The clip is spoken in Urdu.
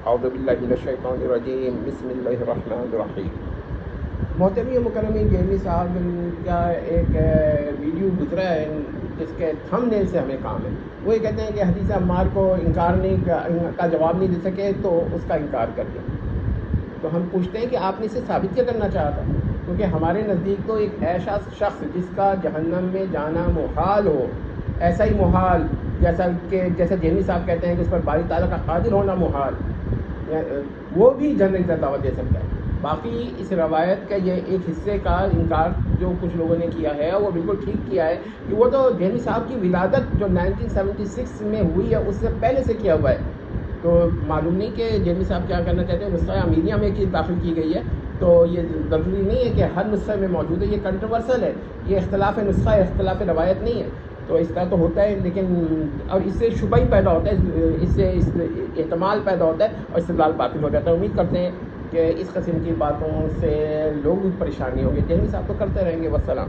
اعوذ باللہ من الشیطان الرجیم بسم اللہ الرحمن الرحیم۔ محترم مکرمین، جیمی صاحب کا ایک ویڈیو گزرا ہے جس کے تھم نیل سے ہمیں کام ہے۔ وہ یہ کہتے ہیں کہ حدیث عمار کو انکار نہیں کا جواب نہیں دے سکے تو اس کا انکار کر دیں۔ تو ہم پوچھتے ہیں کہ آپ نے اسے ثابت کیا کرنا چاہا تھا؟ کیونکہ ہمارے نزدیک تو ایک ایسا شخص جس کا جہنم میں جانا محال ہو، ایسا ہی محال جیسا جیمی صاحب کہتے ہیں کہ اس پر باری تعالیٰ کا قادر ہونا محال، وہ بھی جنت کا دعویٰ دے سکتا ہے۔ باقی اس روایت کا یہ ایک حصے کا انکار جو کچھ لوگوں نے کیا ہے وہ بالکل ٹھیک کیا ہے کہ وہ تو جیمی صاحب کی ولادت جو 1976 میں ہوئی ہے اس سے پہلے سے کیا ہوا ہے۔ تو معلوم نہیں کہ جیمی صاحب کیا کرنا چاہتے ہیں۔ نسخہ امیریہ میں چیز داخل کی گئی ہے تو یہ ضروری نہیں ہے کہ ہر نسخے میں موجود ہے، یہ کنٹروورسل ہے، یہ اختلاف نسخہ ہے، اختلاف روایت نہیں ہے۔ تو اس طرح تو ہوتا ہے، لیکن اور اس سے شبہ ہی پیدا ہوتا ہے، اس سے احتمال پیدا ہوتا ہے اور استدلال باطل ہو جاتا ہے۔ امید کرتے ہیں کہ اس قسم کی باتوں سے لوگ پریشانی ہوں گے۔ جیمی صاحب تو کرتے رہیں گے۔ والسلام۔